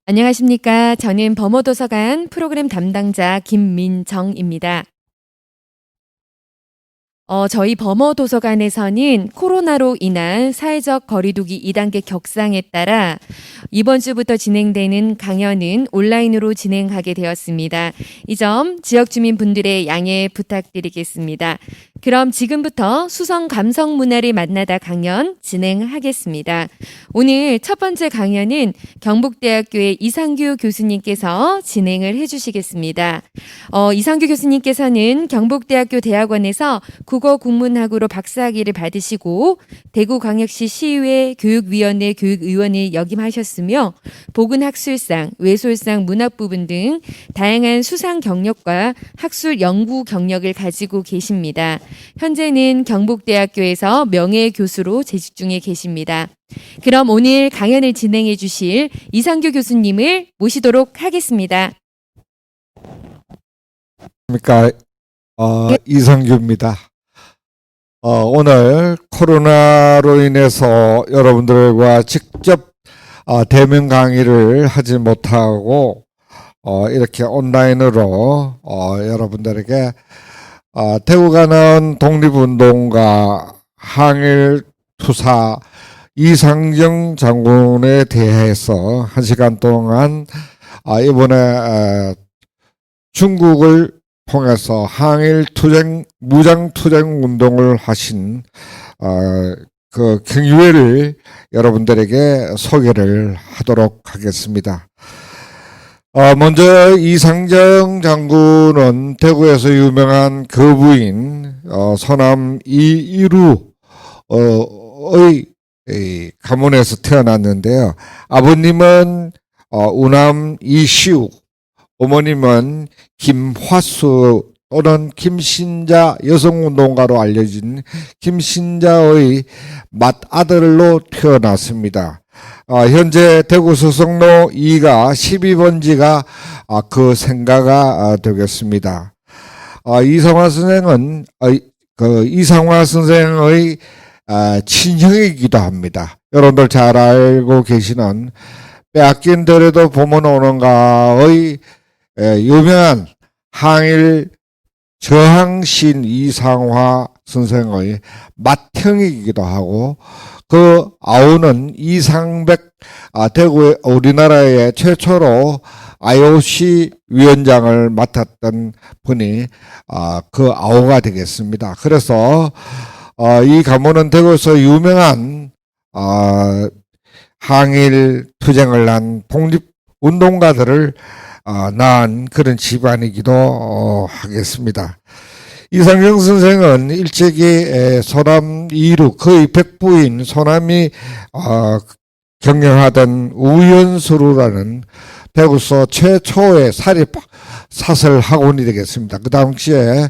안녕하십니까. 저는 범어도서관 프로그램 담당자 김민정입니다. 저희 범어도서관에서는 코로나로 인한 사회적 거리두기 2단계 격상에 따라 이번 주부터 진행되는 강연은 온라인으로 진행하게 되었습니다. 이 점 지역 주민분들의 양해 부탁드리겠습니다. 그럼 지금부터 수성 감성 문화를 만나다 강연 진행하겠습니다. 오늘 첫 번째 강연은 경북대학교의 이상규 교수님께서 진행을 해주시겠습니다. 이상규 교수님께서는 경북대학교 대학원에서 국어 국문학으로 박사학위를 받으시고 대구광역시 시의회 교육위원회 교육의원을 역임하셨으며 보근학술상, 외솔상 문학부분 등 다양한 수상 경력과 학술 연구 경력을 가지고 계십니다. 현재는 경북대학교에서 명예교수로 재직 중에 계십니다. 그럼 오늘 강연을 진행해 주실 이상규 교수님을 모시도록 하겠습니다. 이상규입니다. 오늘 코로나로 인해서 여러분들과 직접 대면 강의를 하지 못하고 이렇게 온라인으로 여러분들에게 대구 가는 독립운동가 항일투사 이상정 장군에 대해서 1시간 동안 이번에 중국을 통해서 항일투쟁, 무장투쟁 운동을 하신 그 경위를 여러분들에게 소개를 하도록 하겠습니다. 먼저 이상정 장군은 대구에서 유명한 거부인 서남 이루의 가문에서 태어났는데요. 아버님은 우남 이시욱, 어머님은 김화수 또는 김신자 여성운동가로 알려진 김신자의 맏아들로 태어났습니다. 현재 대구 서성로 2가 12번지가 그 생가가 되겠습니다. 이상화 선생의 친형이기도 합니다. 여러분들 잘 알고 계시는 빼앗긴 들에도 보면 오는가의 유명한 항일 저항신 이상화 선생의 맏형이기도 하고 그 아우는 이상백 대구 우리나라의 최초로 IOC 위원장을 맡았던 분이 그 아우가 되겠습니다. 그래서 이 가문은 대구에서 유명한 항일 투쟁을 한 독립운동가들을 낳은 그런 집안이기도 하겠습니다. 이상정 선생은 일제기 소남 이루 거의 백부인 소남이 경영하던 우연수루라는 대구서 최초의 사설 학원이 되겠습니다. 그 당시에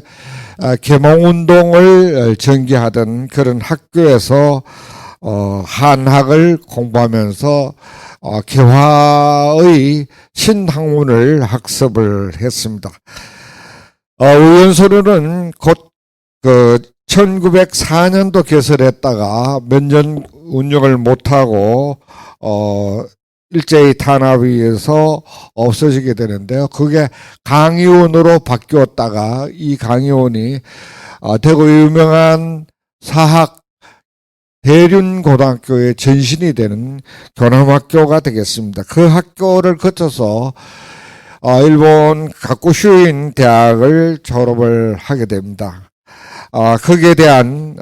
계몽운동을 전개하던 그런 학교에서 한학을 공부하면서 개화의 신학문을 학습을 했습니다. 우연소로는 곧 1904년도 개설했다가 몇 년 운영을 못하고 일제히 탄압에 의해서 없어지게 되는데요. 그게 강의원으로 바뀌었다가 이 강의원이 대구 유명한 사학 대륜고등학교의 전신이 되는 교남학교가 되겠습니다. 그 학교를 거쳐서 일본 가쿠슈인 대학을 졸업을 하게 됩니다. 거기에 대한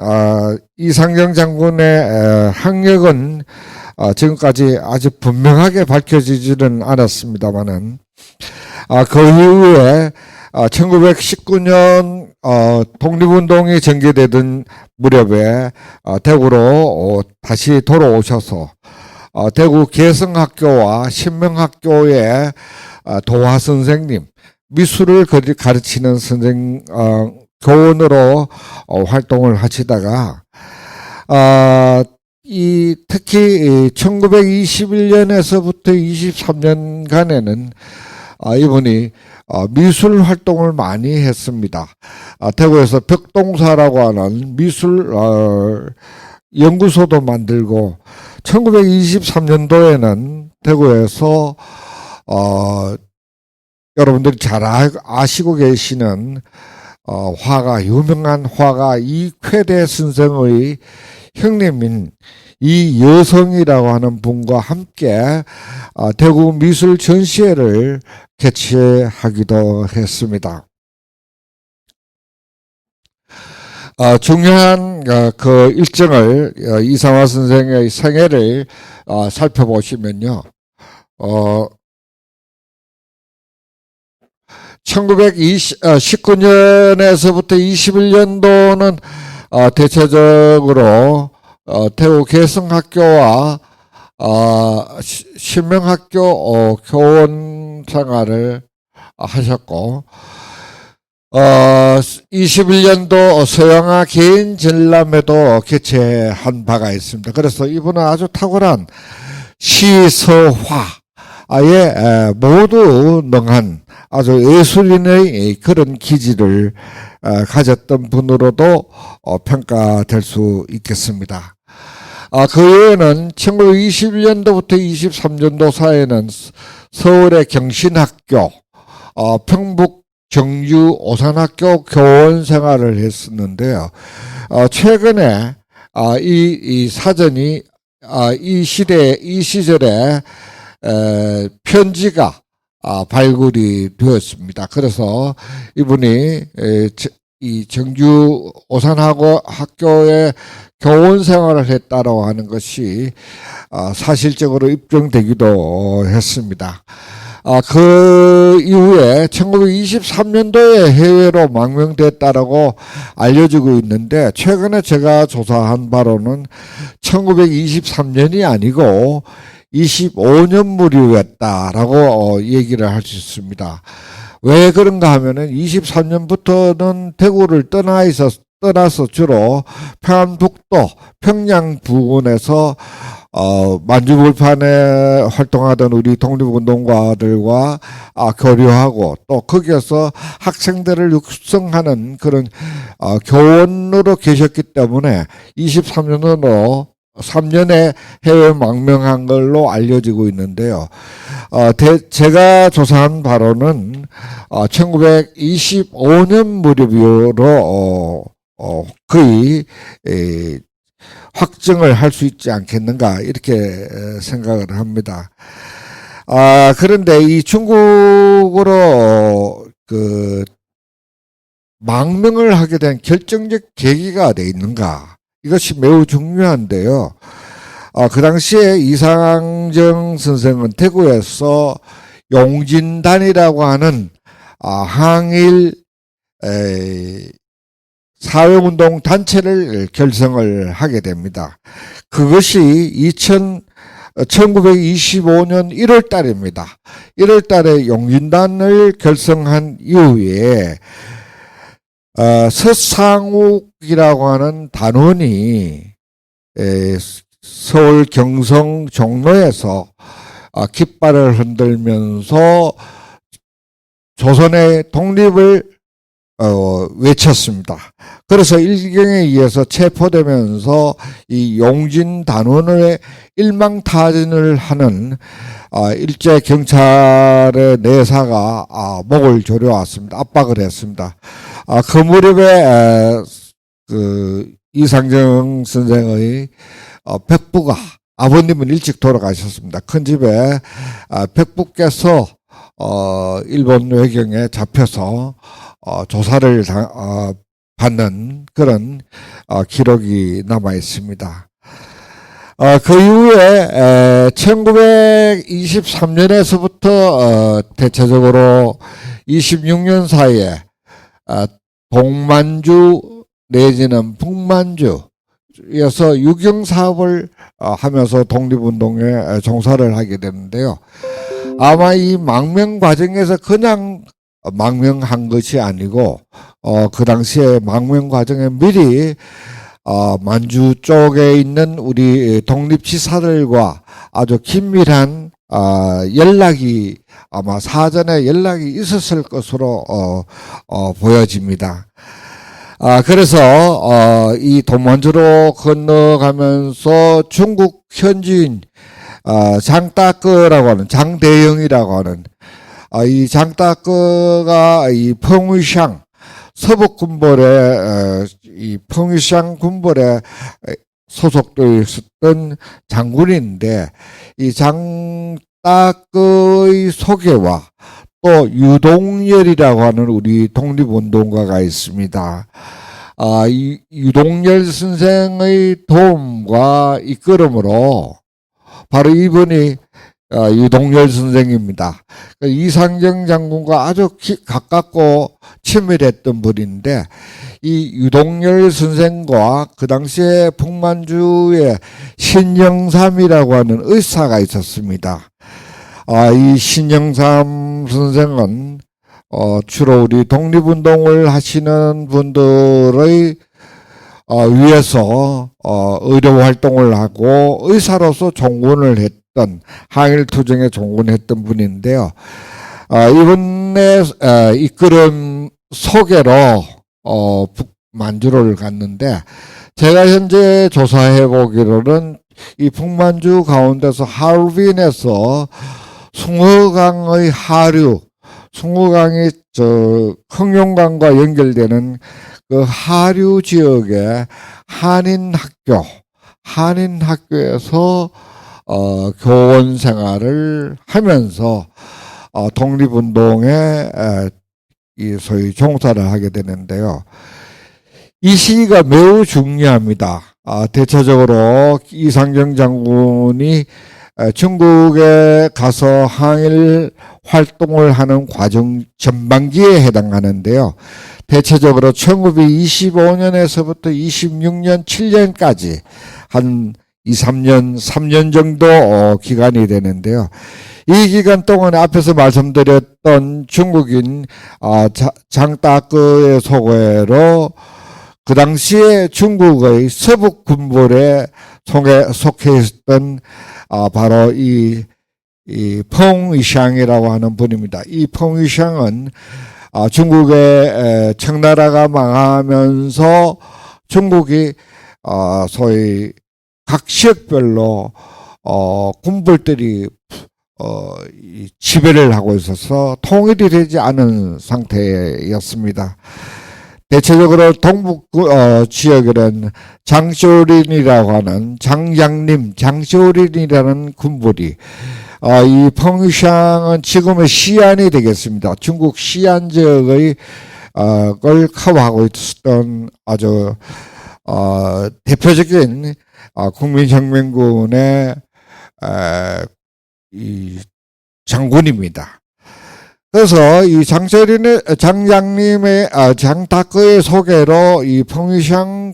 이상정 장군의 학력은 지금까지 아주 분명하게 밝혀지지는 않았습니다만은 그 이후에 1919년 독립운동이 전개되던 무렵에 대구로 다시 돌아오셔서 대구 개성학교와 신명학교의 도화 선생님, 미술을 가르치는 교원으로 활동을 하시다가 특히 1921년에서부터 23년간에는 이분이 미술 활동을 많이 했습니다. 대구에서 벽동사라고 하는 미술 연구소도 만들고 1923년도에는 대구에서 여러분들이 잘 아시고 계시는 유명한 화가 이쾌대 선생의 형님인 이여성이라고 하는 분과 함께 대구 미술 전시회를 개최하기도 했습니다. 중요한 그 일정을 이상화 선생의 생애를 살펴보시면요. 1919년에서부터 21년도는 대체적으로 대구 개성학교와 신명학교 교원 생활을 하셨고 21년도 서영아 개인 전람회도 개최한 바가 있습니다. 그래서 이분은 아주 탁월한 시서화에 모두 능한 아주 예술인의 그런 기질을 가졌던 분으로도 평가될 수 있겠습니다. 그 외에는 1921년도부터 23년도 사이에는 서울의 경신학교, 평북 정유 오산학교 교원 생활을 했었는데요. 최근에 이 사전이 이 시절에 편지가 발굴이 되었습니다. 그래서 이분이 이 정주 오산학교에 교원 생활을 했다라고 하는 것이 사실적으로 입증되기도 했습니다. 그 이후에 1923년도에 해외로 망명됐다라고 알려지고 있는데 최근에 제가 조사한 바로는 1923년이 아니고 25년 무렵이었다라고 얘기를 할 수 있습니다. 왜 그런가 하면은 23년부터는 대구를 떠나서 주로 평안북도 평양 부근에서 만주불판에 활동하던 우리 독립운동가들과 교류하고 또 거기에서 학생들을 육성하는 그런 교원으로 계셨기 때문에 23년으로 3년에 해외 망명한 걸로 알려지고 있는데요. 제가 조사한 바로는 1925년 무렵으로 거의 확정을 할 수 있지 않겠는가 이렇게 생각을 합니다. 그런데 이 중국으로 그 망명을 하게 된 결정적 계기가 어디 있는가? 이것이 매우 중요한데요. 그 당시에 이상정 선생은 대구에서 용진단이라고 하는 항일 사회운동 단체를 결성을 하게 됩니다. 그것이 1925년 1월 달입니다. 1월 달에 용진단을 결성한 이후에 서상욱이라고 하는 단원이 서울 경성 종로에서 깃발을 흔들면서 조선의 독립을 외쳤습니다. 그래서 일경에 의해서 체포되면서 이 용진 단원의 일망타진을 하는 일제 경찰의 내사가 목을 조려왔습니다. 압박을 했습니다. 그 무렵에 그 이상정 선생의 백부가 아버님은 일찍 돌아가셨습니다. 큰 집에 백부께서 일본 외경에 잡혀서 조사를 받는 그런 기록이 남아 있습니다. 그 이후에 1923년에서부터 대체적으로 26년 사이에 동만주 내지는 북만주에서 유경사업을 하면서 독립운동에 종사를 하게 되는데요. 아마 이 망명 과정에서 그냥 망명한 것이 아니고 그 당시에 망명 과정에 미리 만주 쪽에 있는 우리 독립지사들과 아주 긴밀한 연락이 아마 사전에 연락이 있었을 것으로 보여집니다. 그래서 이 동만주로 건너가면서 중국 현지인 장따끄라고 하는 장대영이라고 하는 이 장따끄가 이 펑위샹 서북군벌의 이 펑위샹 군벌에 소속되어 있었던 장군인데 이 장따끄의 소개와 또 유동열이라고 하는 우리 독립운동가가 있습니다. 이 유동열 선생의 도움과 이끌음으로 바로 이분이 유동열 선생입니다. 이상정 장군과 아주 가깝고 친밀했던 분인데 이 유동열 선생과 그 당시에 북만주에 신영삼이라고 하는 의사가 있었습니다. 이 신영삼 선생은 주로 우리 독립운동을 하시는 분들의 위해서 의료 활동을 하고 의사로서 종군을 했던 항일투쟁에 종군했던 분인데요. 이분의 이끌음 소개로 북만주를 갔는데 제가 현재 조사해 보기로는 이 북만주 가운데서 하얼빈에서 숭허강의 하류, 숭허강이 흥룡강과 연결되는 그 하류 지역의 한인학교에서 교원 생활을 하면서 독립운동에 이 소위 종사를 하게 되는데요. 이 시기가 매우 중요합니다. 대체적으로 이상정 장군이 중국에 가서 항일 활동을 하는 과정 전반기에 해당하는데요. 대체적으로 1925년에서부터 26년, 7년까지 한 3년 정도 기간이 되는데요. 이 기간 동안에 앞에서 말씀드렸던 중국인 장따끄의 소개로 그 당시에 중국의 서북 군벌에 속해 있었던 바로 이 펑위샹이라고 하는 분입니다. 이 펑위샹은 중국의 청나라가 망하면서 중국이 소위 각 지역별로 군벌들이 지배를 하고 있어서 통일이 되지 않은 상태였습니다. 대체적으로 동북 지역에는 장쇼린이라고 하는 장쇼린이라는 군벌이 이 펑위샹은 지금의 시안이 되겠습니다. 중국 시안 지역의 걸 커버하고 있었던 아주 대표적인 국민혁명군의 이 장군입니다. 그래서 이 장장님의 장따끄의 소개로 이 펑위샹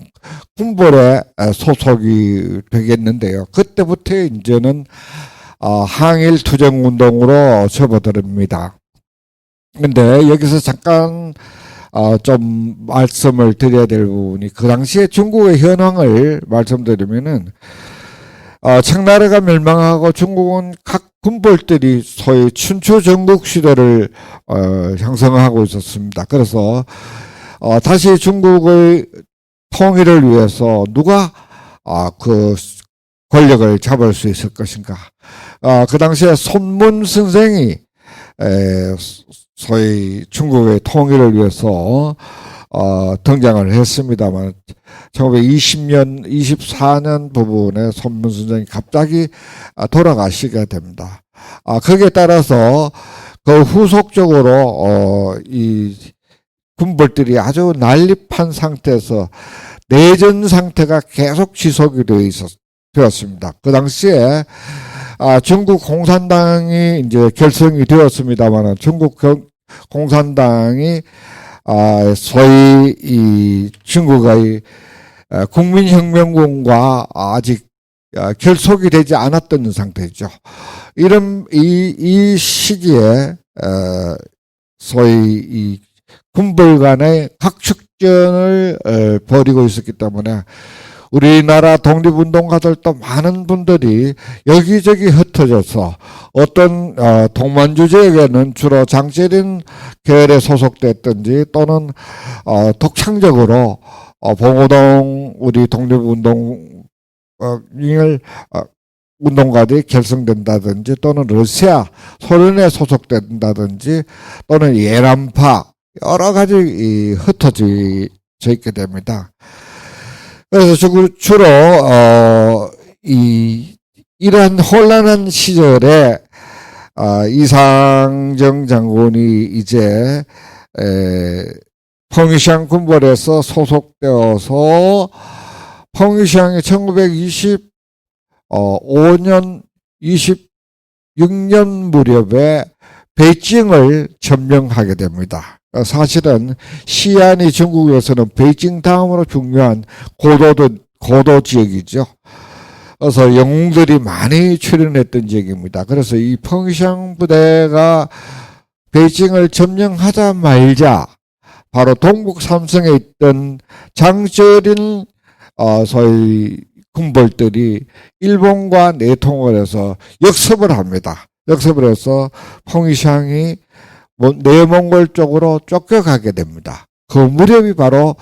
군벌에 소속이 되겠는데요. 그때부터 이제는 항일 투쟁 운동으로 접어듭니다. 근데 여기서 잠깐 좀 말씀을 드려야 될 부분이 그 당시에 중국의 현황을 말씀드리면은 청나라가 멸망하고 중국은 각 군벌들이 소위 춘추 전국 시대를 형성하고 있었습니다. 그래서 다시 중국의 통일을 위해서 누가 그 권력을 잡을 수 있을 것인가? 그 당시에 손문 선생이 소위 중국의 통일을 위해서 등장을 했습니다만 1920년, 24년 부분에 손문 선생이 갑자기 돌아가시게 됩니다. 거기에 따라서 그 후속적으로 이 군벌들이 아주 난립한 상태에서 내전 상태가 계속 지속이 되었습니다. 그 당시에 중국 공산당이 이제 결성이 되었습니다만 중국 공산당이 소위 이 중국의 국민혁명군과 아직 결속이 되지 않았던 상태죠. 이 시기에 소위 이 군벌 간의 각축전을 벌이고 있었기 때문에 우리나라 독립운동가들도 많은 분들이 여기저기 흩어져서 어떤 동만주 지역에는 주로 장세린 계열에 소속됐든지 또는 독창적으로 봉오동 우리 독립운동을 운동가들이 결성된다든지 또는 러시아, 소련에 소속된다든지 또는 예란파 여러 가지 흩어져 있게 됩니다. 그래서 주로 이러한 혼란한 시절에 이상정 장군이 이제 펑시ang 군벌에서 소속되어서 펑시ang이 1925년 26년 무렵에 베이징을 점령하게 됩니다. 사실은 시안이 중국에서는 베이징 다음으로 중요한 고도 지역이죠. 그래서 영웅들이 많이 출연했던 지역입니다. 그래서 이 펑시ang 부대가 베이징을 점령하자마자 바로 동북 삼성에 있던 장쩌린 소위 군벌들이 일본과 내통을 해서 역습을 합니다. 역습을 해서 펑시ang이 내몽골 쪽으로 쫓겨가게 됩니다. 그 무렵이 바로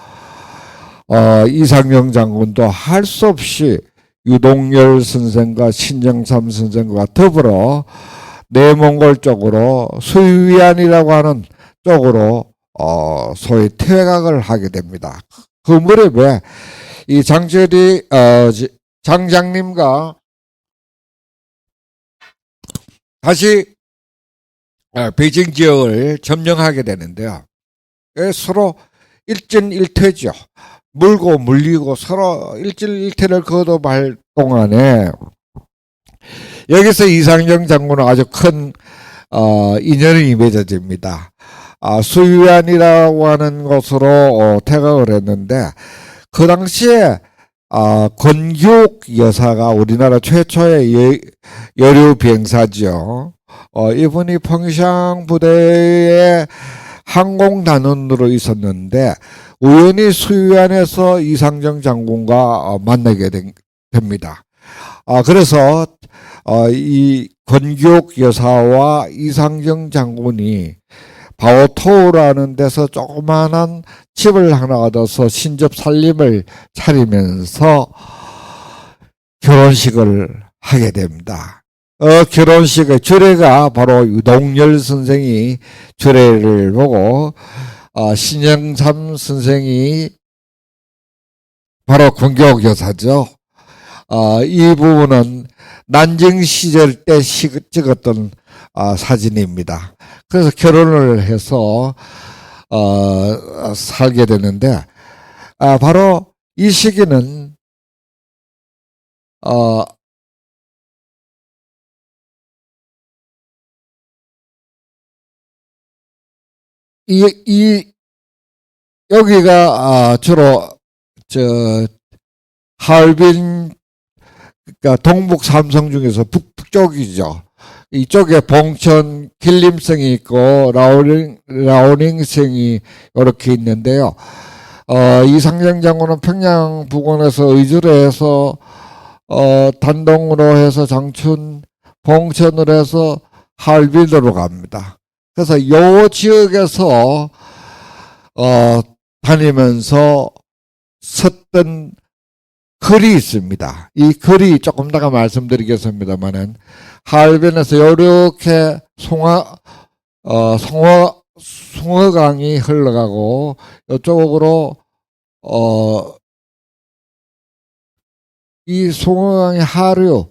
이상영 장군도 할 수 없이 유동열 선생과 신정삼 선생과 더불어 내몽골 쪽으로 수위안이라고 하는 쪽으로 소위 퇴각을 하게 됩니다. 그 무렵에 이 장철이 장장님과 다시 베이징 지역을 점령하게 되는데요. 서로 일진일퇴죠. 물고 물리고 서로 일진일퇴를 거듭할 동안에 여기서 이상정 장군은 아주 큰 인연이 맺어집니다. 수위안이라고 하는 곳으로 퇴각을 했는데 그 당시에 권기옥 여사가 우리나라 최초의 여류 비행사죠. 이분이 펑시ang 부대의 항공단원으로 있었는데 우연히 수위안에서 이상정 장군과 만나게 됩니다. 그래서 이 권기옥 여사와 이상정 장군이 바오토우라는 데서 조그마한 집을 하나 얻어서 신접 살림을 차리면서 결혼식을 하게 됩니다. 결혼식의 주례가 바로 유동열 선생이 주례를 보고 신영삼 선생이 바로 권기옥 여사죠. 이 부분은 난징 시절 때 찍었던 사진입니다. 그래서 결혼을 해서 살게 되는데 바로 이 시기는 여기가 주로 하얼빈 그러니까 동북 삼성 중에서 북쪽이죠. 이쪽에 봉천 길림성이 있고 라오닝성이 이렇게 있는데요. 이상정 장군은 평양 부근에서 의주로 해서 단동으로 해서 장춘, 봉천으로 해서 하얼빈으로 갑니다. 그래서 이 지역에서 다니면서 섰던 글이 있습니다. 이 글이 조금 더 말씀드리겠습니다만은 하얼빈에서 이렇게 송어강이 흘러가고 이쪽으로 이 송어강의 하류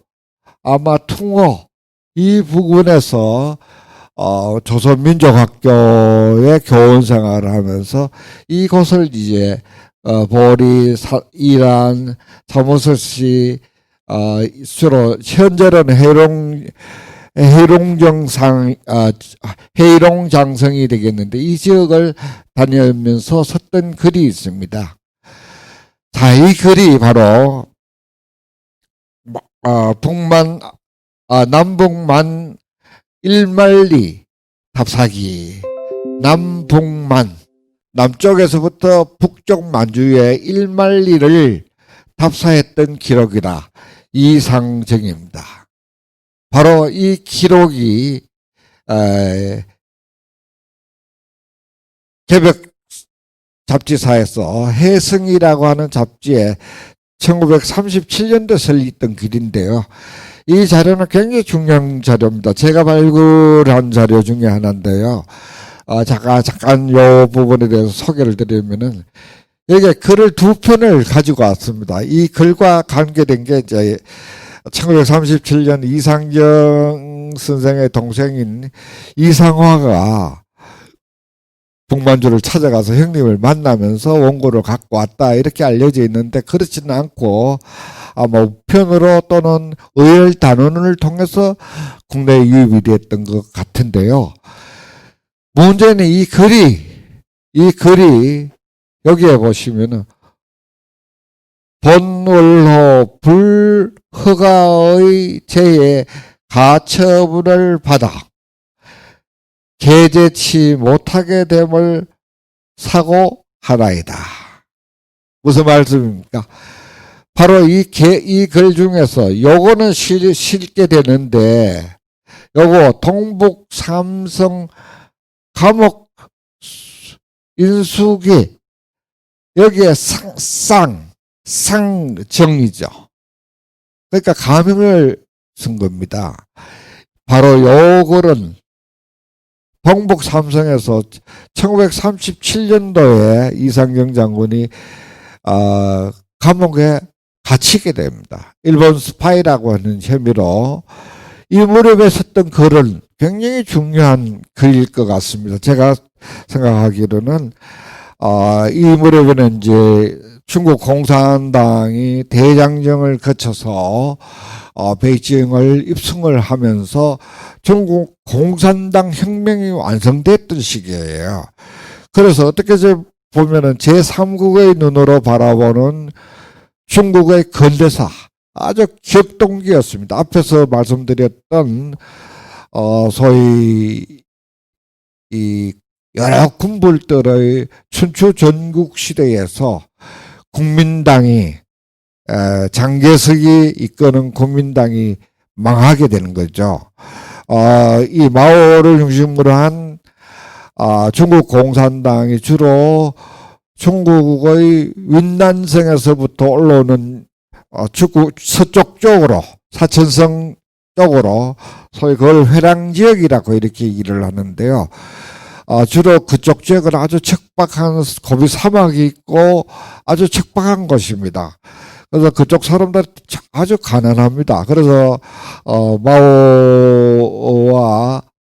아마 퉁어 이 부근에서 조선민족학교의 교원 생활을 하면서 이곳을 이제 보리, 이란, 사무슬 씨, 주로 현재는 해롱장성이 되겠는데 이 지역을 다니면서 썼던 글이 있습니다. 자, 이 글이 바로 남북만 일만리 답사기 남북만 남쪽에서부터 북쪽 만주의 일만리를 답사했던 기록이라 이상정입니다. 바로 이 기록이 개벽 잡지사에서 해승이라고 하는 잡지에 1937년도에 설립했던 글인데요. 이 자료는 굉장히 중요한 자료입니다. 제가 발굴한 자료 중에 하나인데요. 잠깐 요 부분에 대해서 소개를 드리면은, 여기에 글을 두 편을 가지고 왔습니다. 이 글과 관계된 게 이제 1937년 이상경 선생의 동생인 이상화가 북만주를 찾아가서 형님을 만나면서 원고를 갖고 왔다 이렇게 알려져 있는데, 그렇지는 않고 아마 우편으로 또는 의열 단원을 통해서 국내에 유입이 됐던 것 같은데요. 문제는 이 글이 여기에 보시면은 본월호 불허가의 제에 가처분을 받아 개제치 못하게 됨을 사고하나이다. 무슨 말씀입니까? 바로 이 글 중에서 요거는 실게 되는데, 요거 동북 삼성 감옥 인수기, 여기에 쌍정이죠. 그러니까 가명을 쓴 겁니다. 바로 요 글은 동북 삼성에서 1937년도에 이상경 장군이 감옥에 갇히게 됩니다. 일본 스파이라고 하는 혐의로. 이 무렵에 썼던 글은 굉장히 중요한 글일 것 같습니다. 제가 생각하기로는 이 무렵에는 이제 중국 공산당이 대장정을 거쳐서 베이징을 입성을 하면서 중국 공산당 혁명이 완성됐던 시기예요. 그래서 어떻게 보면은 제3국의 눈으로 바라보는 중국의 근대사, 아주 격동기였습니다. 앞에서 말씀드렸던 소위 이 여러 군불들의 춘추 전국 시대에서 국민당이 장개석이 이끄는 국민당이 망하게 되는 거죠. 이 마오를 중심으로 한 중국 공산당이 주로 중국의 윈난성에서부터 올라오는 서쪽 쪽으로, 사천성 쪽으로, 소위 그걸 회랑지역이라고 이렇게 얘기를 하는데요. 주로 그쪽 지역은 아주 척박한 고비 사막이 있고 아주 척박한 곳입니다. 그래서 그쪽 사람들 아주 가난합니다. 그래서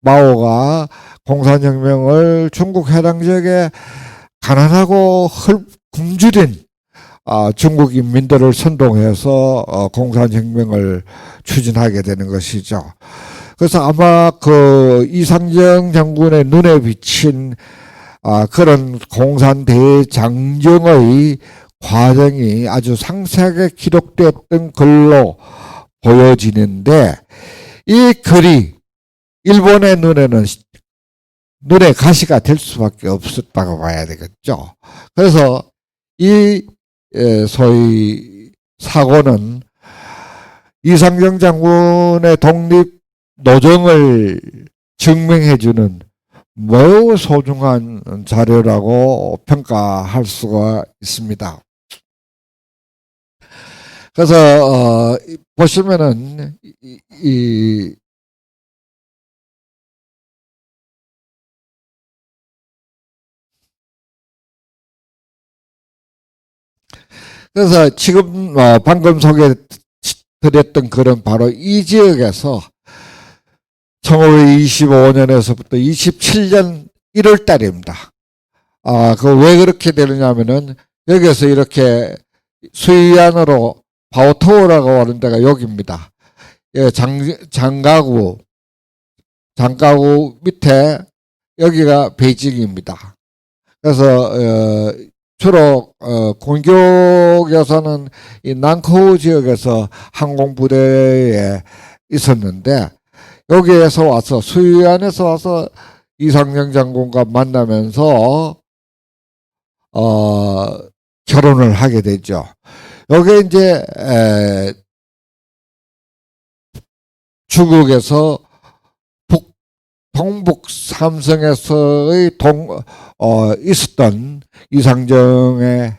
마오가 공산혁명을 중국 해당 지역에 가난하고 굶주린 중국 인민들을 선동해서 공산혁명을 추진하게 되는 것이죠. 그래서 아마 그 이상경 장군의 눈에 비친 그런 공산 대장정의 과정이 아주 상세하게 기록됐던 글로 보여지는데, 이 글이 일본의 눈에 가시가 될 수밖에 없었다고 봐야 되겠죠. 그래서 이 소위 사고는 이상경 장군의 독립 노정을 증명해주는 매우 소중한 자료라고 평가할 수가 있습니다. 그래서 보시면은 그래서 지금 방금 소개드렸던 글은 바로 이 지역에서 1525년에서부터 27년 1월 달입니다. 그 왜 그렇게 되느냐면은 여기에서 이렇게 수이안으로 바오토우라고 하는 데가 여기입니다. 예, 장가구 밑에 여기가 베이징입니다. 그래서 주로 공격에서는 이 난커우 지역에서 항공부대에 있었는데, 여기에서 와서 수이안에서 와서 이상경 장군과 만나면서 결혼을 하게 되죠. 여기 이제 중국에서 동북 삼성에서의 있었던 이상경의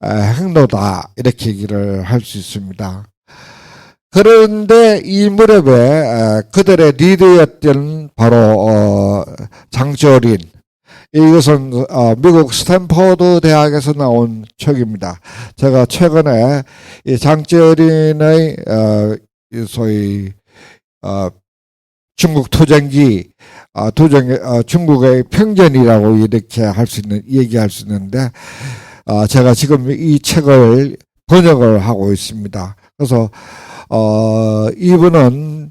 행로다, 이렇게 얘기를 할 수 있습니다. 그런데 이 무렵에 그들의 리더였던 바로 장철인, 이것은 미국 스탠퍼드 대학에서 나온 책입니다. 제가 최근에 이 장철인의 소위 중국 투쟁기, 중국의 평전이라고 이렇게 얘기할 수 있는데, 제가 지금 이 책을 번역을 하고 있습니다. 그래서 이분은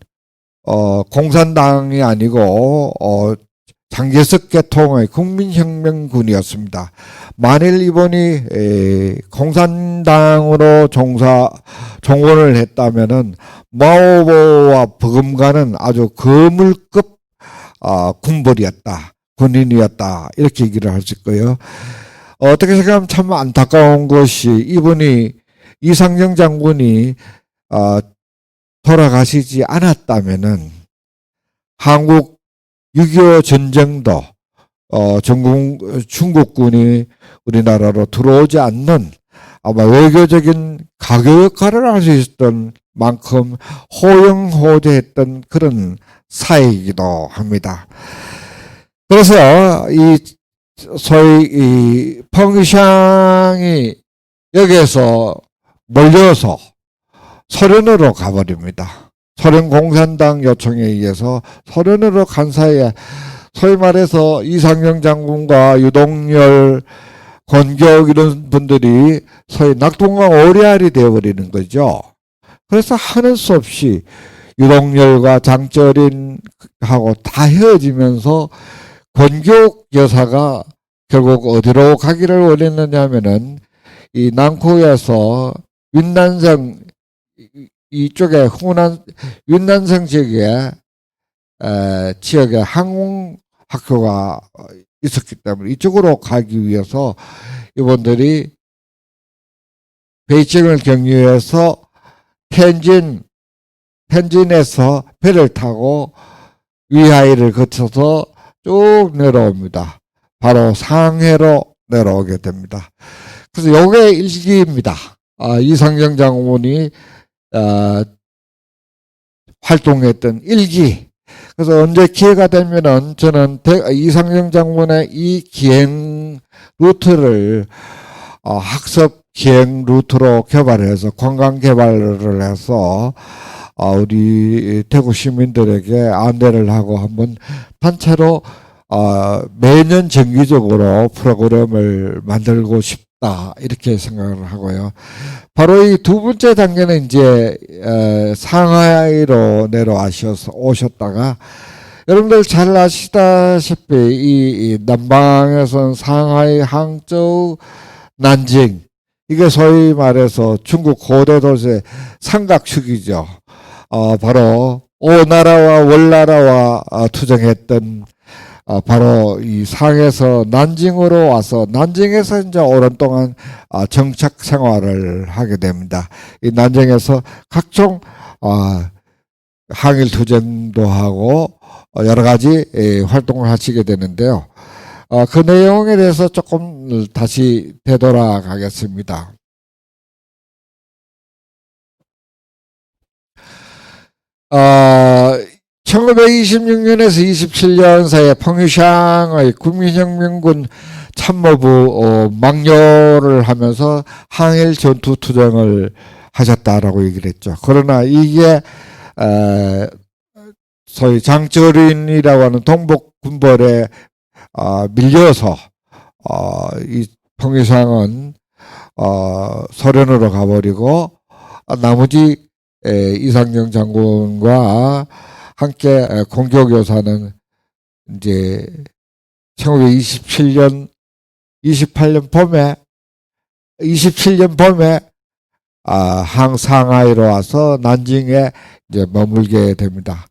공산당이 아니고 장개석 계통의 국민혁명군이었습니다. 만일 이분이 공산당으로 종원을 했다면은 마오보와 버금가는 아주 거물급 군벌이었다, 군인이었다, 이렇게 얘기를 할 수 있고요. 어떻게 생각하면 참 안타까운 것이, 이상영 장군이 돌아가시지 않았다면은 한국 6.25 전쟁도 중국군이 우리나라로 들어오지 않는 아마 외교적인 가교 역할을 할 수 있었던 만큼 호영호재했던 그런 사이이기도 합니다. 그래서 소위 이 펑샹이 여기에서 몰려서 소련으로 가버립니다. 소련 공산당 요청에 의해서 소련으로 간 사이에 소위 말해서 이상영 장군과 유동열, 권교욱 이런 분들이 소위 낙동강 오리알이 되어버리는 거죠. 그래서 하는 수 없이 유동열과 장철인하고 다 헤어지면서 권교욱 여사가 결국 어디로 가기를 원했느냐 하면은 이 남코에서 윤난성, 이쪽에 윤난성 지역에 항공학교가 있었기 때문에 이쪽으로 가기 위해서 이분들이 베이징을 경유해서 텐진에서 배를 타고 위하이를 거쳐서 쭉 내려옵니다. 바로 상해로 내려오게 됩니다. 그래서 요게 일기입니다. 이상영 장군이 활동했던 일기. 그래서 언제 기회가 되면은 저는 이상영 장군의 이 기행 루트를 학습 기행 루트로 개발해서 관광 개발을 해서 우리 대구 시민들에게 안내를 하고 한번 단체로 매년 정기적으로 프로그램을 만들고 싶다, 이렇게 생각을 하고요. 바로 이 두 번째 단계는 이제 상하이로 오셨다가 여러분들 잘 아시다시피 이 남방에서는 상하이, 항저우, 난징, 이게 소위 말해서 중국 고대 도시의 삼각축이죠. 바로 오나라와 월나라와 투쟁했던 바로 이 상에서 난징으로 와서 난징에서 이제 오랜 동안 정착 생활을 하게 됩니다. 이 난징에서 각종 항일 투쟁도 하고 여러 가지 활동을 하시게 되는데요. 그 내용에 대해서 조금 다시 되돌아가겠습니다. 1926년에서 27년 사이에 펑유샹의 국민혁명군 참모부 막료를 하면서 항일 전투 투쟁을 하셨다라고 얘기를 했죠. 그러나 이게 소위 장철인이라고 하는 동북 군벌에 밀려서 이 펑유샹은 소련으로 가버리고 나머지 이상영 장군과 함께 권교욱 여사는 이제 1927년 28년 봄에 상하이로 와서 난징에 이제 머물게 됩니다.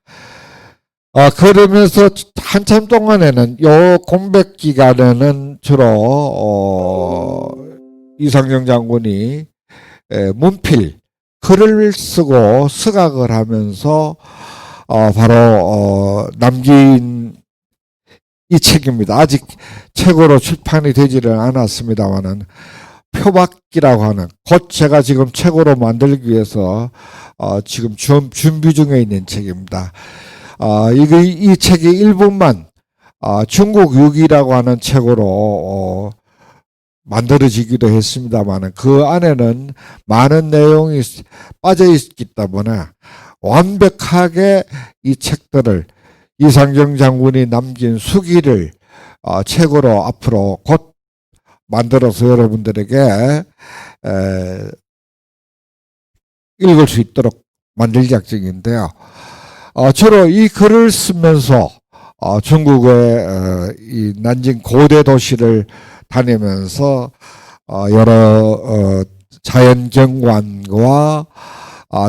그러면서 한참 동안에는 요 공백 기간에는 주로 이상영 장군이 문필 글을 쓰고 서각을 하면서 바로 남긴 이 책입니다. 아직 책으로 출판이 되지는 않았습니다만은 표박기라고 하는 곧 제가 지금 책으로 만들기 위해서 지금 준비 중에 있는 책입니다. 이 책이 일본만 중국 육이라고 하는 책으로 만들어지기도 했습니다만 그 안에는 많은 내용이 빠져 있기 때문에 완벽하게 이 책들을 이상경 장군이 남긴 수기를 책으로 앞으로 곧 만들어서 여러분들에게 읽을 수 있도록 만들 작정인데요. 주로 이 글을 쓰면서 중국의 이 난징 고대 도시를 다니면서 여러 자연 경관과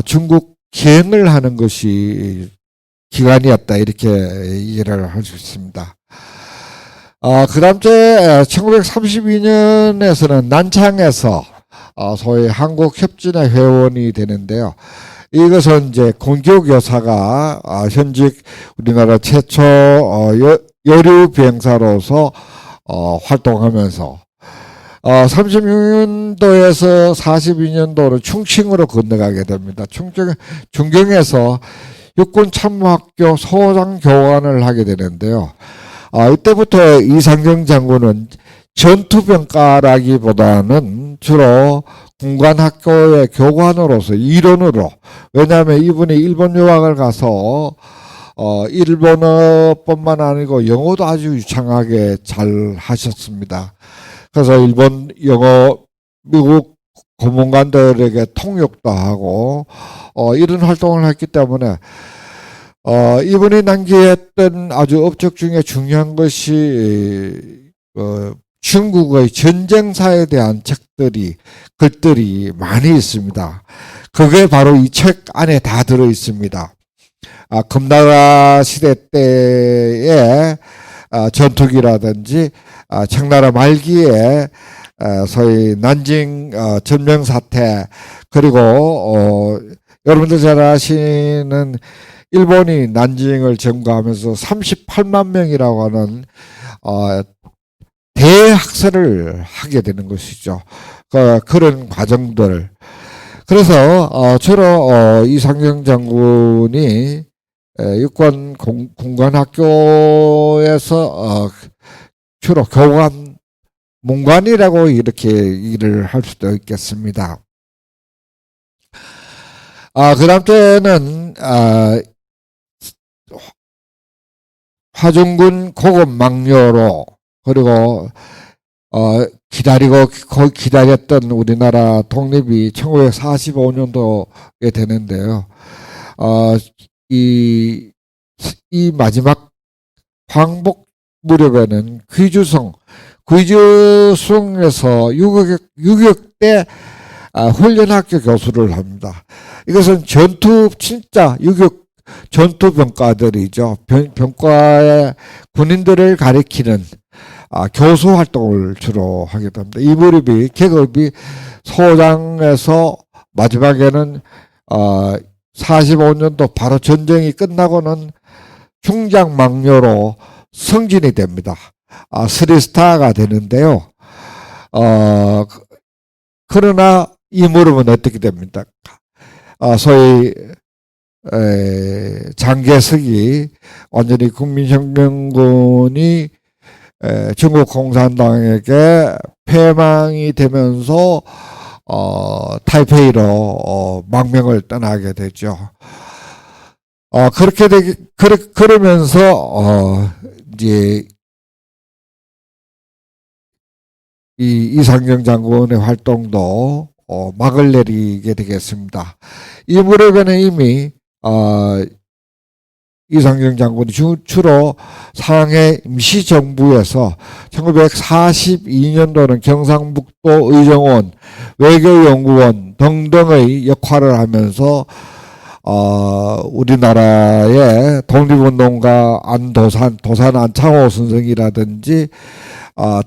중국 기행을 하는 것이 기간이었다 이렇게 이해를 할 수 있습니다. 그 다음 주에 1932년에서는 난창에서 소위 한국협진회 회원이 되는데요. 이것은 이제 공교육 여사가 현직 우리나라 최초 여류 비행사로서 활동하면서 36년도에서 42년도로 충칭으로 건너가게 됩니다. 중경에서 육군참모학교 소장 교관을 하게 되는데요. 이때부터 이상경 장군은 전투병과라기보다는 주로 군관학교의 교관으로서 일원으로, 왜냐하면 이분이 일본 유학을 가서 일본어뿐만 아니고 영어도 아주 유창하게 잘 하셨습니다. 그래서 일본, 영어, 미국 고문관들에게 통역도 하고 이런 활동을 했기 때문에 이분이 남기했던 아주 업적 중에 중요한 것이 중국의 전쟁사에 대한 글들이 많이 있습니다. 그게 바로 이 책 안에 다 들어 있습니다. 금나라 시대 때의 전투기라든지 청나라 말기에 소위 난징 전명 사태, 그리고 여러분들 잘 아시는 일본이 난징을 점거하면서 38만 명이라고 하는 대학살을 하게 되는 것이죠. 그런 과정들. 그래서 주로 이상경 장군이 육군 군관학교에서 주로 교관, 문관이라고 이렇게 일을 할 수도 있겠습니다. 그 다음 때는 화중군 고급 망료로, 그리고 기다렸던 우리나라 독립이 1945년도에 되는데요. 이 마지막 광복 무렵에는 귀주성에서 유격대 훈련학교 교수를 합니다. 이것은 진짜 전투병과들이죠. 병과의 군인들을 가리키는 교수 활동을 주로 하게 됩니다. 이 무렵이 계급이 소장에서 마지막에는 45년도 바로 전쟁이 끝나고는 중장망료로 승진이 됩니다. 3스타가 되는데요. 그러나 이 무렵은 어떻게 됩니까? 소위 장개석이 완전히 국민혁명군이 중국 공산당에게 패망이 되면서 타이페이로 망명을 떠나게 되죠. 그러면서 이제 이 이상경 장군의 활동도 막을 내리게 되겠습니다. 이 무렵에는 이미 이상경 장군이 주로 상해 임시정부에서 1942년도는 경상북도 의정원, 외교연구원 등등의 역할을 하면서 우리나라의 독립운동가 도산 안창호 선생이라든지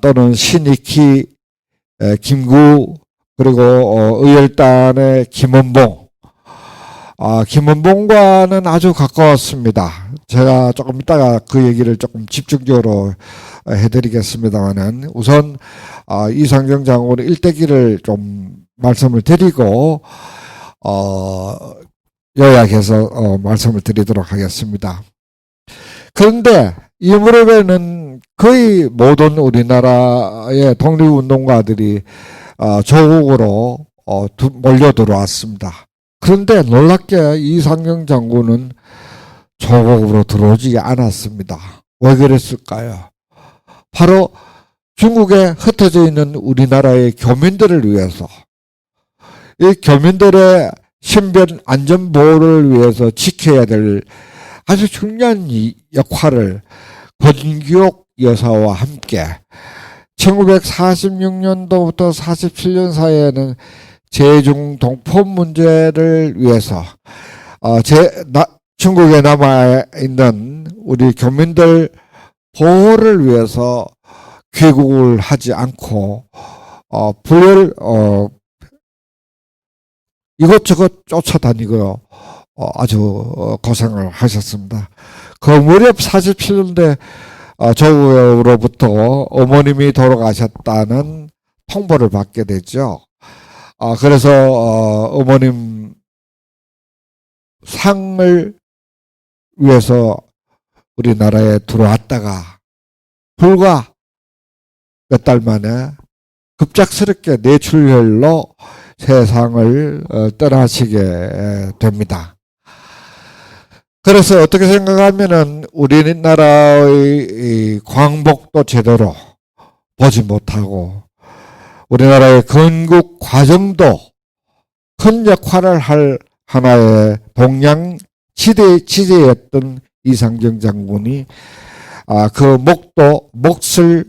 또는 신익희, 김구, 그리고 의열단의 김원봉, 김원봉과는 아주 가까웠습니다. 제가 조금 이따가 그 얘기를 조금 집중적으로 해드리겠습니다만은 우선 이상정 장군의 일대기를 좀 말씀을 드리고 요약해서 말씀을 드리도록 하겠습니다. 그런데 이 무렵에는 거의 모든 우리나라의 독립운동가들이 조국으로 몰려 들어왔습니다. 그런데 놀랍게 이상정 장군은 조국으로 들어오지 않았습니다. 왜 그랬을까요? 바로 중국에 흩어져 있는 우리나라의 교민들을 위해서, 이 교민들의 신변 안전 보호를 위해서 지켜야 될 아주 중요한 역할을 권기옥 여사와 함께 1946년도부터 47년 사이에는 제중 동포 문제를 위해서 중국에 남아있는 우리 교민들 보호를 위해서 귀국을 하지 않고 이것저것 쫓아다니고 아주 고생을 하셨습니다. 그 무렵 47년대 조국으로부터 어머님이 돌아가셨다는 통보를 받게 되죠. 그래서 어머님 상을 위해서 우리나라에 들어왔다가 불과 몇 달 만에 급작스럽게 뇌출혈로 세상을 떠나시게 됩니다. 그래서 어떻게 생각하면은 우리나라의 광복도 제대로 보지 못하고 우리나라의 건국 과정도 큰 역할을 할 하나의 동양 지대였던 이상정 장군이 그 몫을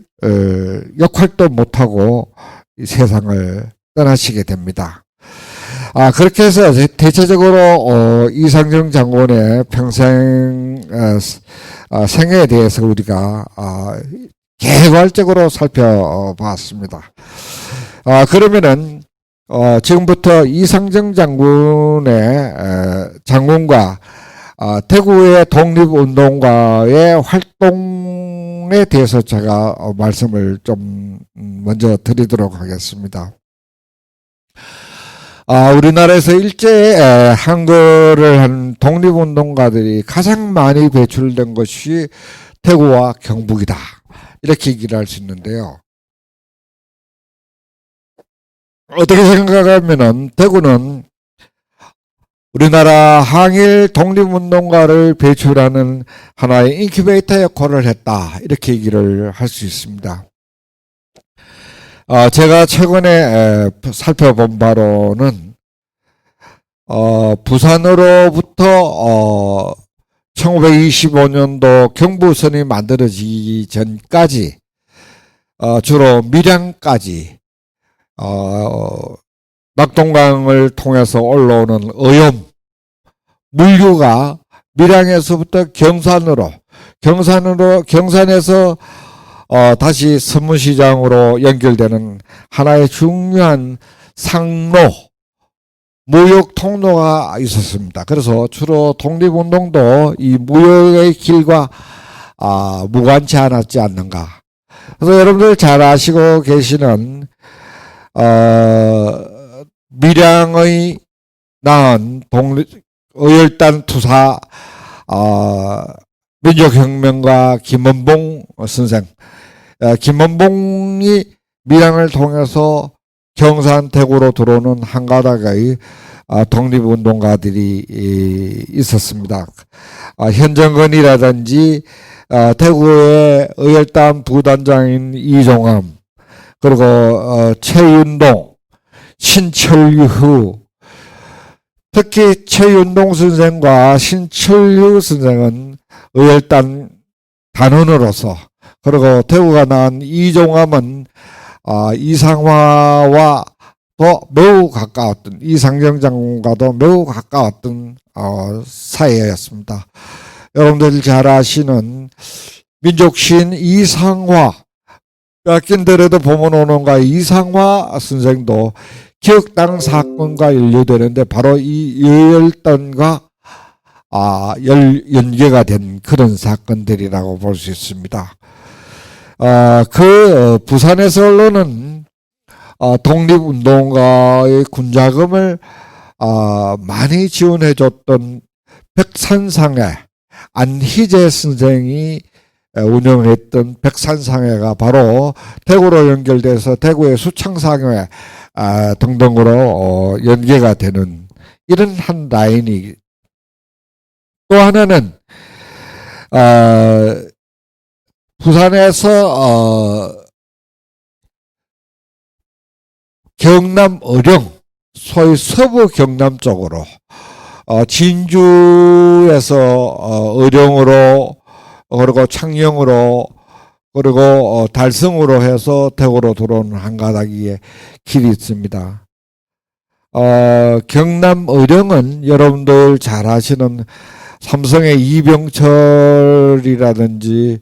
역할도 못하고 이 세상을 떠나시게 됩니다. 그렇게 해서 대체적으로 이상정 장군의 평생 생애에 대해서 우리가 개괄적으로 살펴봤습니다. 그러면은 지금부터 이상정 장군과 대구의 독립운동가의 활동에 대해서 제가 말씀을 좀 먼저 드리도록 하겠습니다. 우리나라에서 일제에 한글을 한 독립운동가들이 가장 많이 배출된 것이 대구와 경북이다. 이렇게 얘기를 할 수 있는데요. 어떻게 생각하면은 대구는 우리나라 항일 독립운동가를 배출하는 하나의 인큐베이터 역할을 했다. 이렇게 얘기를 할 수 있습니다. 제가 최근에 살펴본 바로는 부산으로부터 1925년도 경부선이 만들어지기 전까지 주로 밀양까지 낙동강을 통해서 올라오는 어염 물류가 밀양에서부터 경산에서 다시 서문시장으로 연결되는 하나의 중요한 상로, 무역 통로가 있었습니다. 그래서 주로 독립운동도 이 무역의 길과 무관치 않았지 않는가. 그래서 여러분들 잘 아시고 계시는 밀양의 낳은 어열단 투사 민족혁명가 김원봉 선생, 김원봉이 밀양을 통해서 경산 대구로 들어오는 한 가닥의 독립운동가들이 있었습니다. 현정건이라든지 대구의 어열단 부단장인 이종암, 그리고 최윤동, 신철휴, 특히 최윤동 선생과 신철휴 선생은 어열단 단원으로서, 그리고 대구가 낳은 이종암은 이상화와 또 매우 가까웠던, 이상정 장군과도 매우 가까웠던 사이였습니다. 여러분들 잘 아시는 민족시인 이상화, 뼈낀들에도 보면 오는가 이상화 선생도 기억당 사건과 연루되는데 바로 이 여열단과 연계가 된 그런 사건들이라고 볼 수 있습니다. 부산에서 언론은 독립운동가의 군자금을 많이 지원해줬던 백산상회, 안희재 선생이 운영했던 백산상회가 바로 대구로 연결돼서 대구의 수창상회 등등으로 연계가 되는 이런 한 라인이, 또 하나는 부산에서 경남 어령, 소위 서부 경남 쪽으로 진주에서 어령으로, 그리고 창녕으로, 그리고 달성으로 해서 대구로 들어오는 한 가닥의 길이 있습니다. 경남 어령은 여러분들 잘 아시는 삼성의 이병철이라든지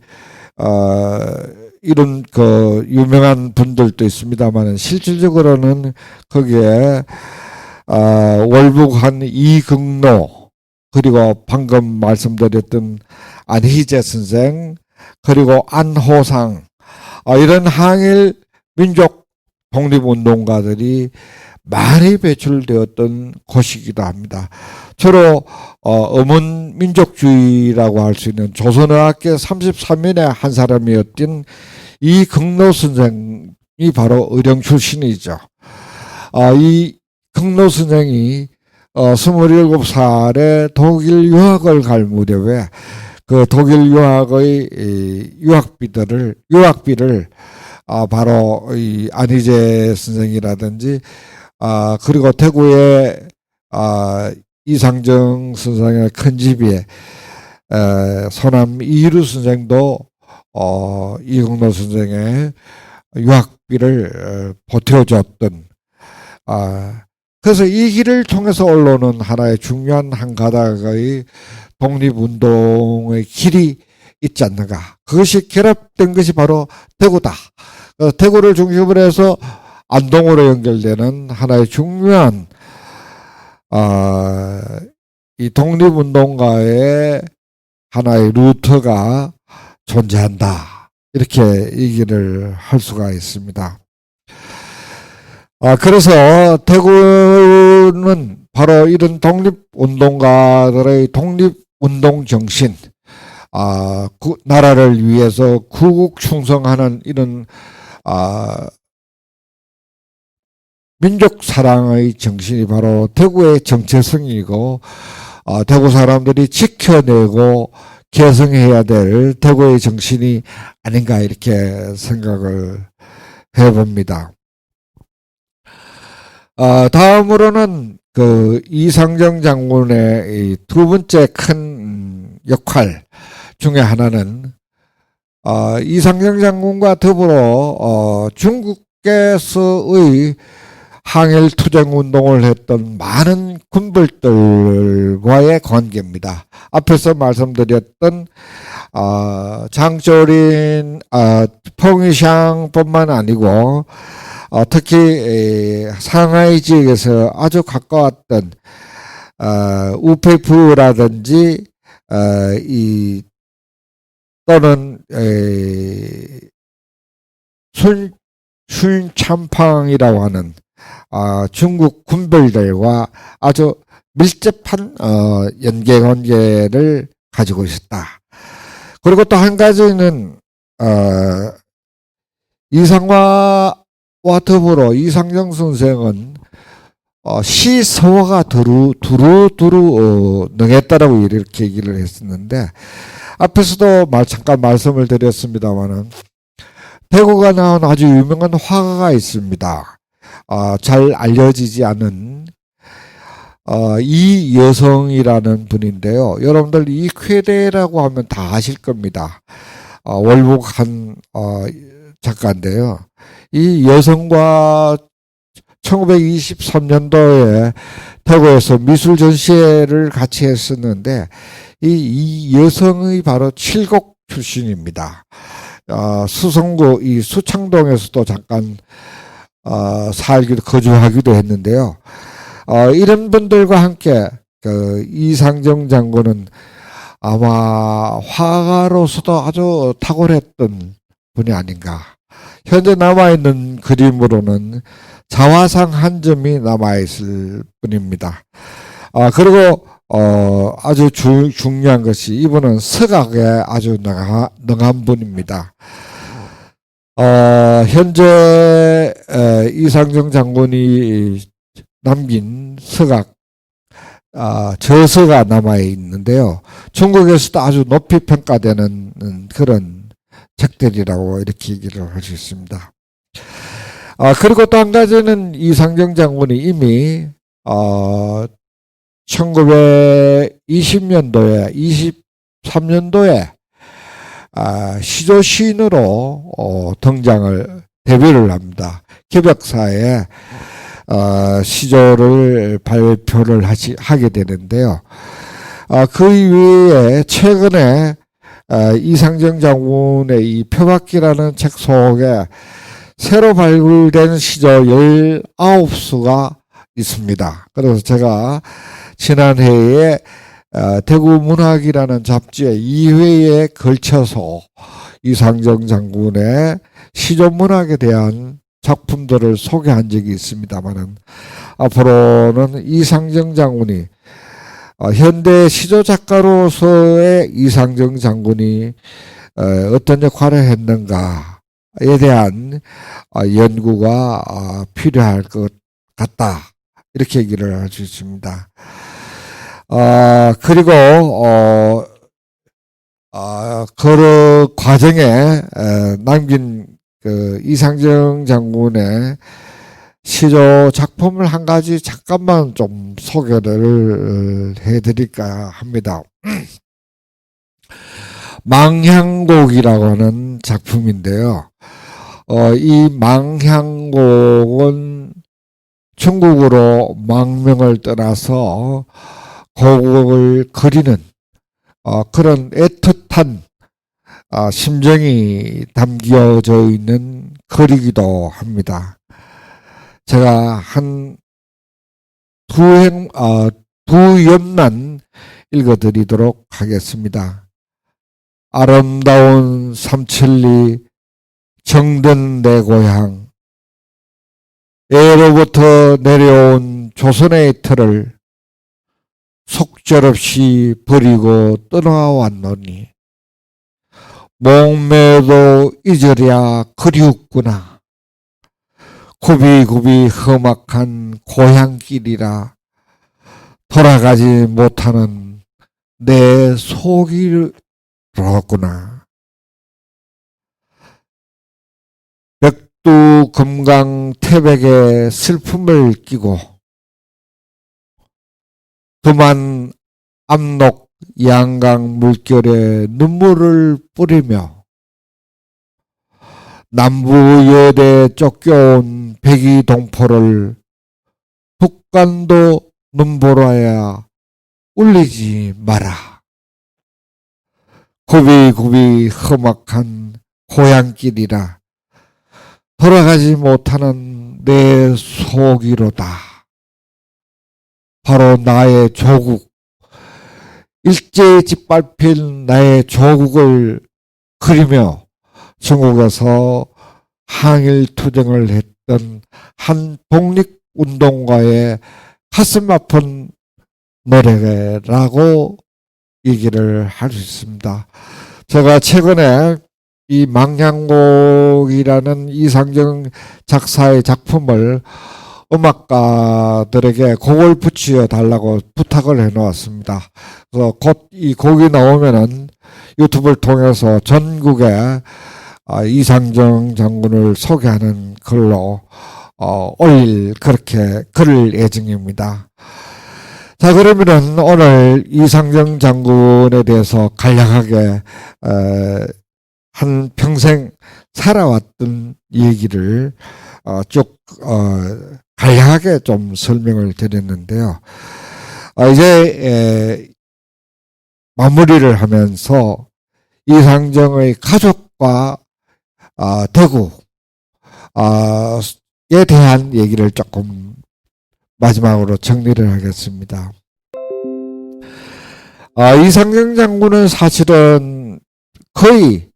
이런 그 유명한 분들도 있습니다만, 실질적으로는 거기에 월북한 이극노, 그리고 방금 말씀드렸던 안희재 선생, 그리고 안호상, 이런 항일 민족 독립운동가들이 많이 배출되었던 곳이기도 합니다. 주로 어문 민족주의라고 할 수 있는 조선어학계 33인의 한 사람이었던 이극노 선생이 바로 의령 출신이죠. 이 극노 선생이 27살에 독일 유학을 갈 무렵에 그 독일 유학의 유학비를 바로 이 안희재 선생이라든지 그리고 대구의 이상정 선생의 큰 집에 소남 이루 선생도 이극노 선생의 유학비를 보태어줬던, 그래서 이 길을 통해서 올라오는 하나의 중요한 한 가닥의 독립운동의 길이 있지 않는가. 그것이 결합된 것이 바로 대구다. 대구를 중심으로 해서 안동으로 연결되는 하나의 중요한 이 독립운동가의 하나의 루트가 존재한다. 이렇게 얘기를 할 수가 있습니다. 그래서 대구는 바로 이런 독립운동가들의 독립운동 정신, 나라를 위해서 구국 충성하는 이런 민족 사랑의 정신이 바로 대구의 정체성이고, 대구 사람들이 지켜내고 계승해야 될 대구의 정신이 아닌가, 이렇게 생각을 해봅니다. 다음으로는 그 이상정 장군의 이 두 번째 큰 역할 중에 하나는 이상정 장군과 더불어 중국에서의 항일 투쟁 운동을 했던 많은 군벌들과의 관계입니다. 앞에서 말씀드렸던 장조린, 펑이샹뿐만 아니고 특히 상하이 지역에서 아주 가까웠던 우페이프라든지 또는 순참팡이라고 하는 중국 군벌들과 아주 밀접한 연계 관계를 가지고 있었다. 그리고 또 한 가지는 이상화와 더불어 이상정 선생은 시서화가 두루 능했다라고 이렇게 얘기를 했었는데, 앞에서도 잠깐 말씀을 드렸습니다만은 대구가 나온 아주 유명한 화가가 있습니다. 잘 알려지지 않은 이여성이라는 분인데요. 여러분들 이쾌대라고 하면 다 아실 겁니다. 월북한 작가인데요. 이 여성과 1923년도에 대구에서 미술 전시회를 같이 했었는데, 이 여성의 바로 칠곡 출신입니다. 수성구 이 수창동에서도 잠깐 거주하기도 했는데요. 이런 분들과 함께 그 이상정 장군은 아마 화가로서도 아주 탁월했던 분이 아닌가. 현재 남아있는 그림으로는 자화상 한 점이 남아있을 뿐입니다. 그리고 아주 중요한 것이 이분은 서각에 아주 능한 분입니다. 현재 이상정 장군이 남긴 서각 저서가 남아 있는데요. 중국에서도 아주 높이 평가되는 그런 책들이라고 이렇게 얘기를 할 수 있습니다. 그리고 또 한 가지는 이상정 장군이 이미 1920년도에 23년도에 시조 시인으로 데뷔를 합니다. 개벽사에 시조를 발표를 하게 되는데요. 그 이외에 최근에 이상정 장군의 이 표박기라는 책 속에 새로 발굴된 시조 19수가 있습니다. 그래서 제가 지난해에 대구문학이라는 잡지에 2회에 걸쳐서 이상정 장군의 시조문학에 대한 작품들을 소개한 적이 있습니다만은 앞으로는 이상정 장군이 현대 시조 작가로서의 이상정 장군이 어떤 역할을 했는가에 대한 연구가 필요할 것 같다. 이렇게 얘기를 할 수 있습니다. 그리고 그 과정에 남긴 그 이상정 장군의 시조 작품을 한 가지 잠깐만 좀 소개를 해드릴까 합니다. 망향곡이라고 하는 작품인데요. 이 망향곡은 중국으로 망명을 떠나서 고국을 그리는 그런 애틋한 심정이 담겨져 있는 글이기도 합니다. 제가 한 두 연만 읽어드리도록 하겠습니다. 아름다운 삼천리 정든 내 고향, 예로부터 내려온 조선의 틀을 속절없이 버리고 떠나왔노니 목매도 잊으랴 그리웠구나. 굽이굽이 험악한 고향길이라 돌아가지 못하는 내 속이로구나. 백두 금강 태백에 슬픔을 끼고 그만 압록 양강 물결에 눈물을 뿌리며 남부여대 쫓겨온 백이 동포를 북간도 눈보라야 울리지 마라. 굽이굽이 험악한 고향길이라 돌아가지 못하는 내 속이로다. 바로 나의 조국, 일제에 짓밟힌 나의 조국을 그리며 중국에서 항일투쟁을 했던 한 독립운동가의 가슴 아픈 노래라고 얘기를 할 수 있습니다. 제가 최근에 이 망향곡이라는 이상정 작사의 작품을 음악가들에게 곡을 붙여 달라고 부탁을 해 놓았습니다. 그래서 곧 이 곡이 나오면은 유튜브를 통해서 전국에 이상정 장군을 소개하는 글로 그렇게 글을 예정입니다. 자, 그러면은 오늘 이상정 장군에 대해서 간략하게 한 평생 살아왔던 얘기를 쭉 간략하게 좀 설명을 드렸는데요. 이제 마무리를 하면서 이상정의 가족과 대구에 대한 얘기를 조금 마지막으로 정리를 하겠습니다. 이상정 장군은 사실은 거의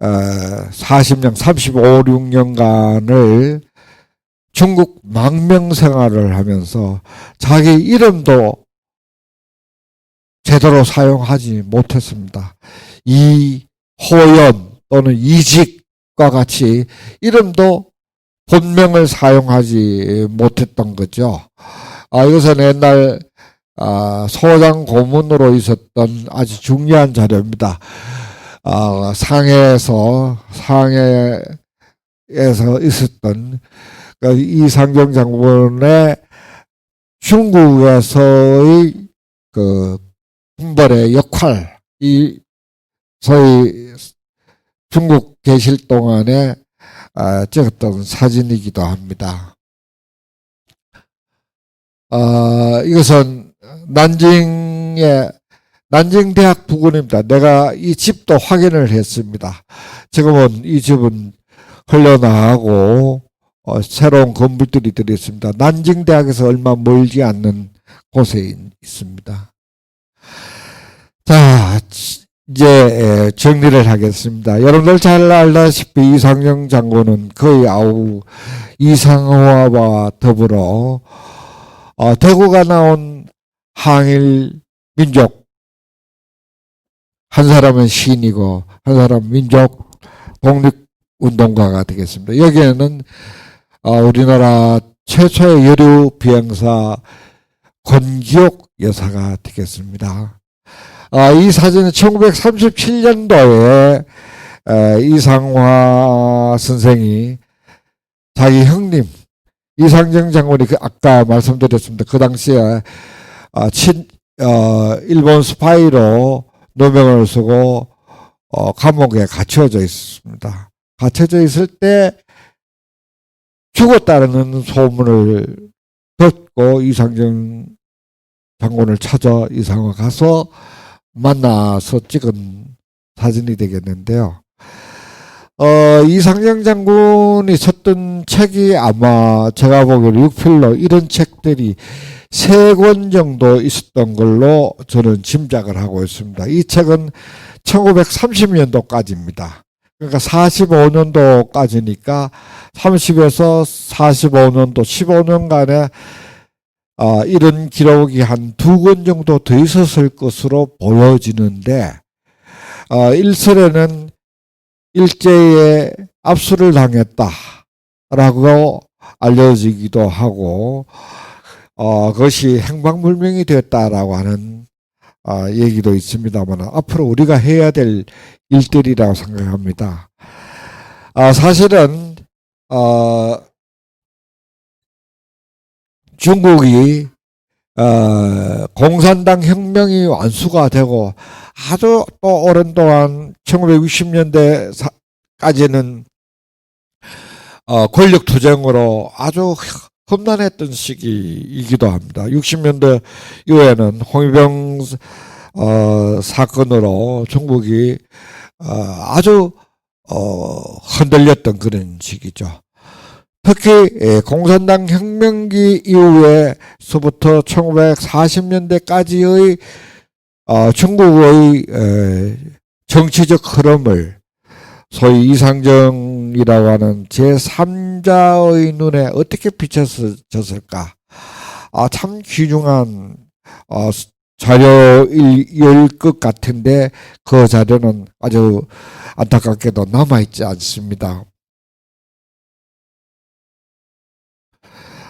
40년, 35, 6년간을 중국 망명 생활을 하면서 자기 이름도 제대로 사용하지 못했습니다. 이호연 또는 이직과 같이 이름도 본명을 사용하지 못했던 거죠. 이것은 옛날 소장 고문으로 있었던 아주 중요한 자료입니다. 상해에서 있었던 이상경 장군의 중국에서의 그 군벌의 역할, 소위 중국 계실 동안에 찍었던 사진이기도 합니다. 이것은 난징대학 부근입니다. 내가 이 집도 확인을 했습니다. 지금은 이 집은 흘려나가고 새로운 건물들이 들어있습니다. 난징대학에서 얼마 멀지 않는 곳에 있습니다. 자, 이제 정리를 하겠습니다. 여러분들 잘 알다시피 이상경 장군은 거의 아우 이상화와 더불어 대구가 나온 항일 민족, 한 사람은 시인이고 한 사람은 민족 독립운동가가 되겠습니다. 여기에는 우리나라 최초의 여류 비행사 권기옥 여사가 되겠습니다. 이 사진은 1937년도에 이상화 선생이 자기 형님 이상경 장군이 아까 말씀드렸습니다. 그 당시에 일본 스파이로 누명을 쓰고 감옥에 갇혀져 있습니다. 갇혀져 있을 때 죽었다는 소문을 듣고 이상경 장군을 찾아 이상화 가서 만나서 찍은 사진이 되겠는데요. 이상경 장군이 썼던 책이 아마 제가 보기에는 6필로 이런 책들이 3권 정도 있었던 걸로 저는 짐작을 하고 있습니다. 이 책은 1930년도까지입니다. 그러니까 45년도까지니까 30에서 45년도 15년간에 이런 기록이 한 2권 정도 더 있었을 것으로 보여지는데 일설에는 일제에 압수를 당했다라고 알려지기도 하고 그것이 행방불명이 되었다라고 하는 얘기도 있습니다만 앞으로 우리가 해야 될 일들이라고 생각합니다. 사실은 중국이 공산당 혁명이 완수가 되고 아주 또 오랜 동안 1960년대까지는 권력투쟁으로 아주 험난했던 시기이기도 합니다. 60년대 이후에는 홍위병 사건으로 중국이 아주 흔들렸던 그런 시기죠. 특히 공산당 혁명기 이후에서부터 1940년대까지의 중국의 정치적 흐름을 소위 이상정이라고 하는 제3자의 눈에 어떻게 비춰졌을까? 참 귀중한 자료일 것 같은데 그 자료는 아주 안타깝게도 남아있지 않습니다.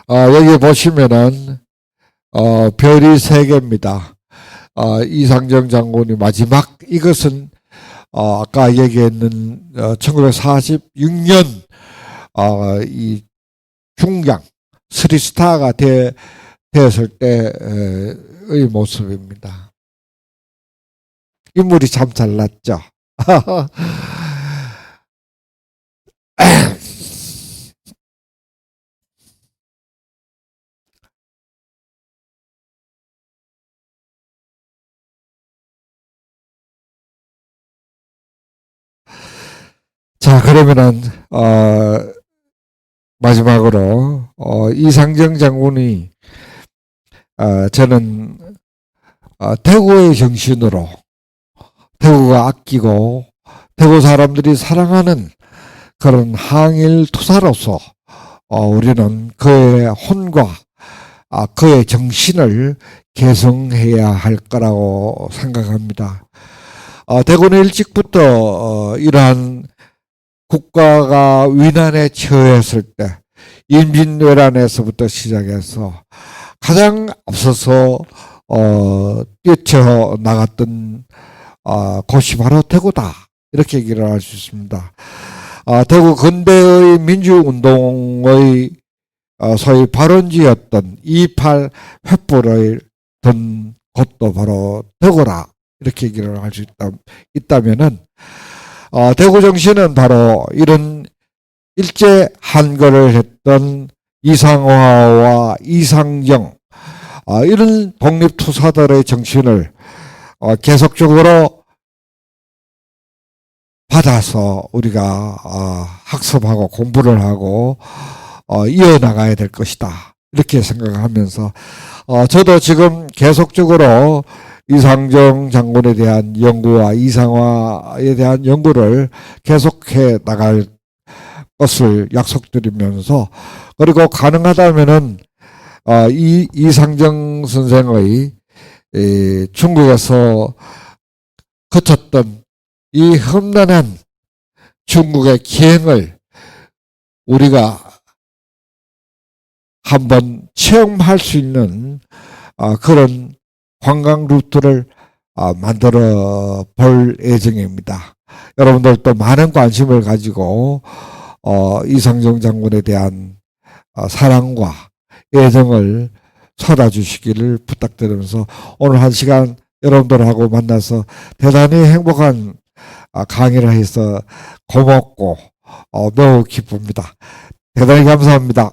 여기 보시면은 별이 3개입니다. 이상정 장군이 마지막 이것은 아까 얘기했는 1946년 이 중将 3스타가 되었을 때의 모습입니다. 인물이 참 잘났죠. 자, 그러면은 마지막으로 이상정 장군이 저는 대구의 정신으로 대구가 아끼고 대구 사람들이 사랑하는 그런 항일 투사로서 우리는 그의 혼과 그의 정신을 계승해야 할 거라고 생각합니다. 대구는 일찍부터 이러한 국가가 위난에 처했을 때 임진왜란에서부터 시작해서 가장 앞서서 뛰쳐나갔던 곳이 바로 대구다, 이렇게 얘기를 할 수 있습니다. 대구 근대의 민주운동의 소위 발원지였던 28 횃불을 든 곳도 바로 대구라, 이렇게 얘기를 할 수 있다면은 대구 정신은 바로 이런 일제 한거를 했던 이상화와 이상정, 이런 독립투사들의 정신을 계속적으로 받아서 우리가 학습하고 공부를 하고 이어나가야 될 것이다, 이렇게 생각하면서 저도 지금 계속적으로 이상정 장군에 대한 연구와 이상화에 대한 연구를 계속해 나갈 것을 약속드리면서, 그리고 가능하다면은 이상정 선생의 중국에서 거쳤던 이 험난한 중국의 기행을 우리가 한번 체험할 수 있는 그런 관광 루트를 만들어 볼 예정입니다. 여러분들도 많은 관심을 가지고 이상정 장군에 대한 사랑과 애정을 쏟아주시기를 부탁드리면서, 오늘 한 시간 여러분들하고 만나서 대단히 행복한 강의를 해서 고맙고 매우 기쁩니다. 대단히 감사합니다.